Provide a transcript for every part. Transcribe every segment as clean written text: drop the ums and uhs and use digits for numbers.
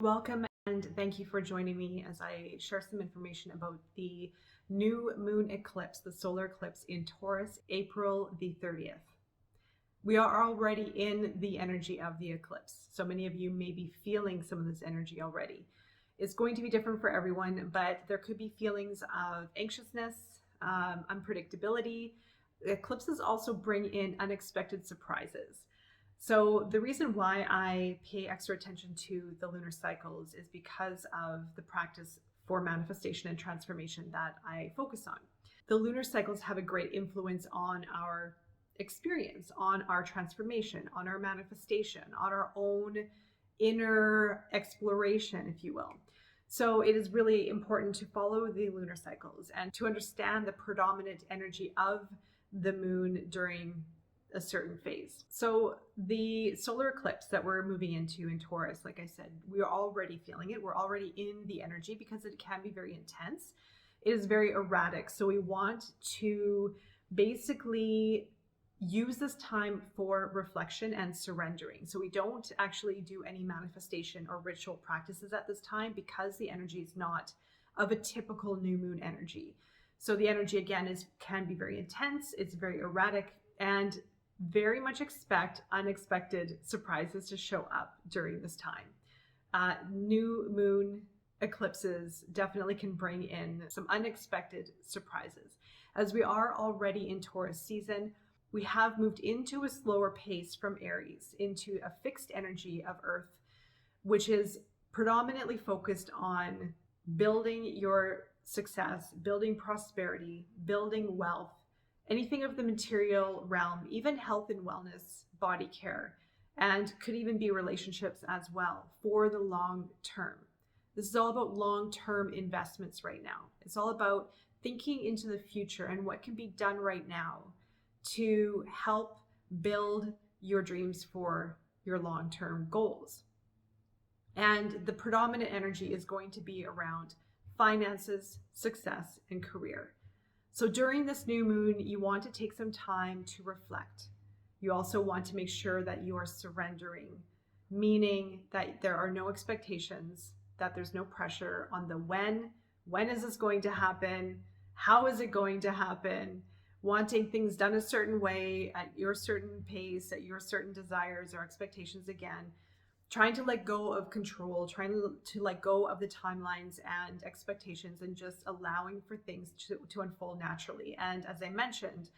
Welcome and thank you for joining me as I share some information about the new moon eclipse, the solar eclipse in Taurus, April the 30th. We are already in the energy of the eclipse, so many of you may be feeling some of this energy already. It's going to be different for everyone, but there could be feelings of anxiousness, unpredictability. Eclipses also bring in unexpected surprises. So the reason why I pay extra attention to the lunar cycles is because of the practice for manifestation and transformation that I focus on. The lunar cycles have a great influence on our experience, on our transformation, on our manifestation, on our own inner exploration, if you will. So it is really important to follow the lunar cycles and to understand the predominant energy of the moon during a certain phase. So the solar eclipse that we're moving into in Taurus, like I said, we're already feeling it. We're already in the energy because it can be very intense. It is very erratic. So we want to basically use this time for reflection and surrendering. So we don't actually do any manifestation or ritual practices at this time because the energy is not of a typical new moon energy. So the energy again can be very intense, it's very erratic, and very much expect unexpected surprises to show up during this time. New moon eclipses definitely can bring in some unexpected surprises. As we are already in Taurus season, we have moved into a slower pace from Aries into a fixed energy of Earth, which is predominantly focused on building your success, building prosperity, building wealth, anything of the material realm, even health and wellness, body care, and could even be relationships as well for the long term. This is all about long-term investments right now. It's all about thinking into the future and what can be done right now to help build your dreams for your long-term goals. And the predominant energy is going to be around finances, success, and career. So during this new moon, you want to take some time to reflect. You also want to make sure that you are surrendering, meaning that there are no expectations, that there's no pressure on the when is this going to happen, how is it going to happen, wanting things done a certain way, at your certain pace, at your certain desires or expectations again. Trying to let go of control, trying to let go of the timelines and expectations, and just allowing for things to unfold naturally. And as I mentioned,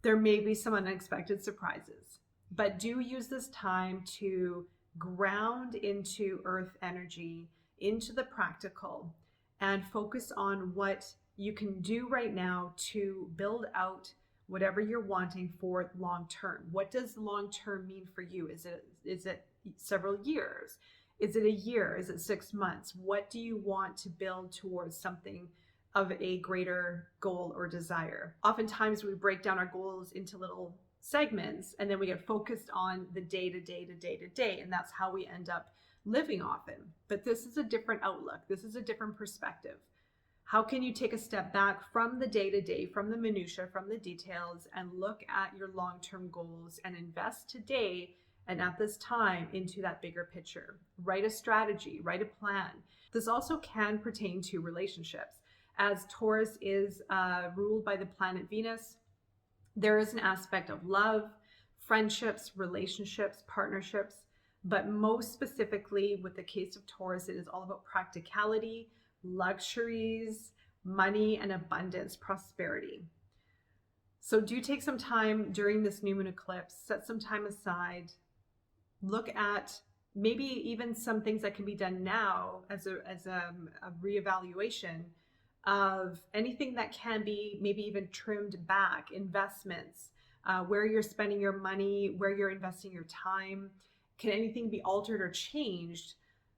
there may be some unexpected surprises, but do use this time to ground into Earth energy, into the practical, and focus on what you can do right now to build out whatever you're wanting for long term. What does long term mean for you? Is it several years? Is it a year? Is it 6 months? What do you want to build towards something of a greater goal or desire? Oftentimes we break down our goals into little segments and then we get focused on the day to day to day to day, and that's how we end up living often. But this is a different outlook. This is a different perspective. How can you take a step back from the day to day, from the minutia, from the details, and look at your long-term goals and invest today and at this time into that bigger picture? Write a strategy, write a plan. This also can pertain to relationships. As Taurus is ruled by the planet Venus, there is an aspect of love, friendships, relationships, partnerships, but most specifically with the case of Taurus, it is all about practicality, luxuries, money, and abundance, prosperity. So do take some time during this new moon eclipse, set some time aside, look at maybe even some things that can be done now as a reevaluation of anything that can be maybe even trimmed back, investments, where you're spending your money, where you're investing your time. Can anything be altered or changed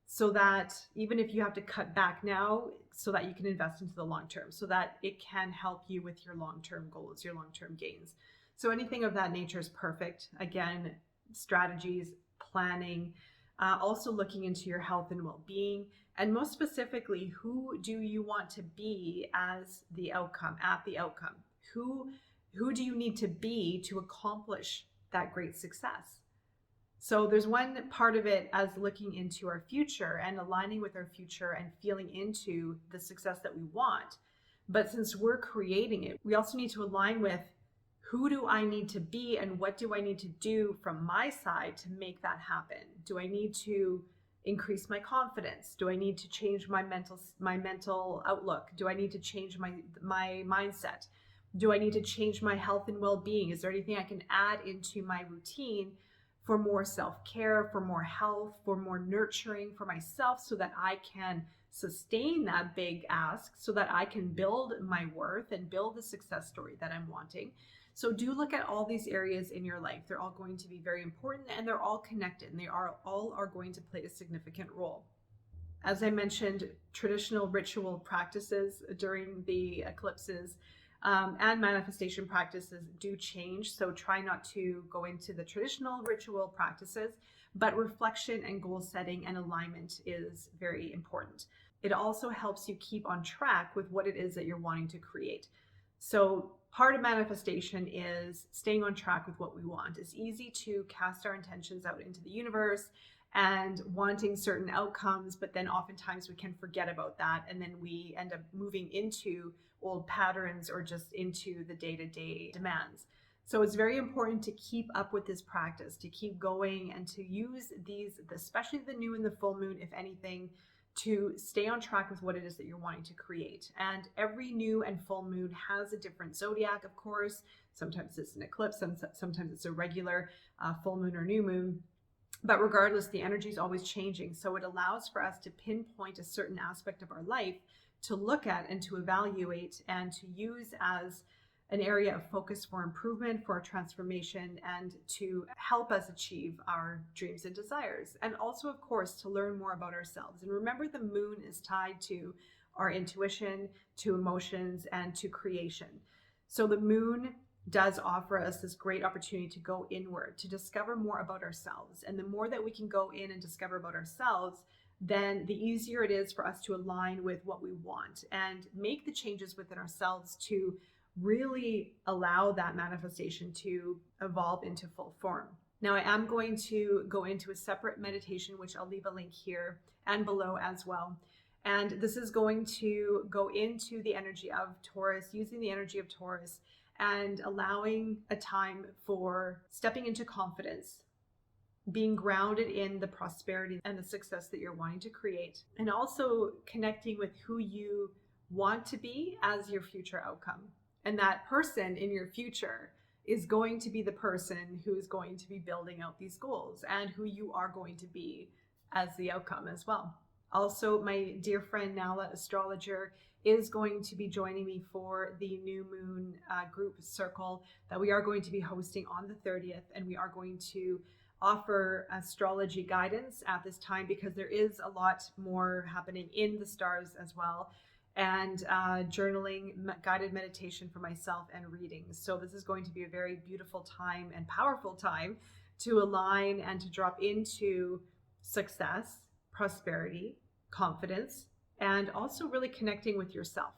so that even if you have to cut back now, so that you can invest into the long term, so that it can help you with your long-term goals, your long-term gains. So anything of that nature is perfect. Again, strategies, planning, also looking into your health and well-being, and most specifically, who do you want to be as the outcome, at the outcome? Who do you need to be to accomplish that great success? So there's one part of it as looking into our future and aligning with our future and feeling into the success that we want. But since we're creating it, we also need to align with who do I need to be and what do I need to do from my side to make that happen? Do I need to increase my confidence? Do I need to change my mental outlook? Do I need to change my mindset? Do I need to change my health and well-being? Is there anything I can add into my routine for more self-care, for more health, for more nurturing for myself so that I can sustain that big ask, so that I can build my worth and build the success story that I'm wanting? So do look at all these areas in your life. They're all going to be very important and they're all connected and they are all going to play a significant role. As I mentioned, traditional ritual practices during the eclipses and manifestation practices do change. So try not to go into the traditional ritual practices, but reflection and goal setting and alignment is very important. It also helps you keep on track with what it is that you're wanting to create. So part of manifestation is staying on track with what we want. It's easy to cast our intentions out into the universe and wanting certain outcomes, but then oftentimes we can forget about that. And then we end up moving into old patterns or just into the day-to-day demands. So it's very important to keep up with this practice, to keep going and to use these, especially the new and the full moon, if anything, to stay on track with what it is that you're wanting to create. And every new and full moon has a different zodiac, of course. Sometimes it's an eclipse, and sometimes it's a regular full moon or new moon. But regardless, the energy is always changing. So it allows for us to pinpoint a certain aspect of our life to look at and to evaluate and to use as an area of focus for improvement, for transformation, and to help us achieve our dreams and desires. And also, of course, to learn more about ourselves. And remember, the moon is tied to our intuition, to emotions, and to creation. So the moon does offer us this great opportunity to go inward, to discover more about ourselves. And the more that we can go in and discover about ourselves, then the easier it is for us to align with what we want and make the changes within ourselves to really allow that manifestation to evolve into full form. Now, I am going to go into a separate meditation, which I'll leave a link here and below as well. And this is going to go into the energy of Taurus, using the energy of Taurus and allowing a time for stepping into confidence, being grounded in the prosperity and the success that you're wanting to create, and also connecting with who you want to be as your future outcome. And that person in your future is going to be the person who is going to be building out these goals and who you are going to be as the outcome as well. Also, my dear friend Nala, astrologer, is going to be joining me for the new moon group circle that we are going to be hosting on the 30th. And we are going to offer astrology guidance at this time because there is a lot more happening in the stars as well. And journaling, guided meditation for myself, and readings. So this is going to be a very beautiful time and powerful time to align and to drop into success, prosperity, confidence, and also really connecting with yourself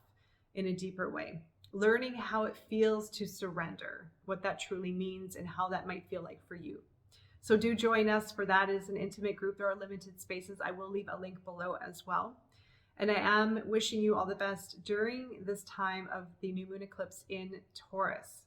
in a deeper way. Learning how it feels to surrender, what that truly means, and how that might feel like for you. So do join us for that. It is an intimate group. There are limited spaces. I will leave a link below as well. And I am wishing you all the best during this time of the new moon eclipse in Taurus.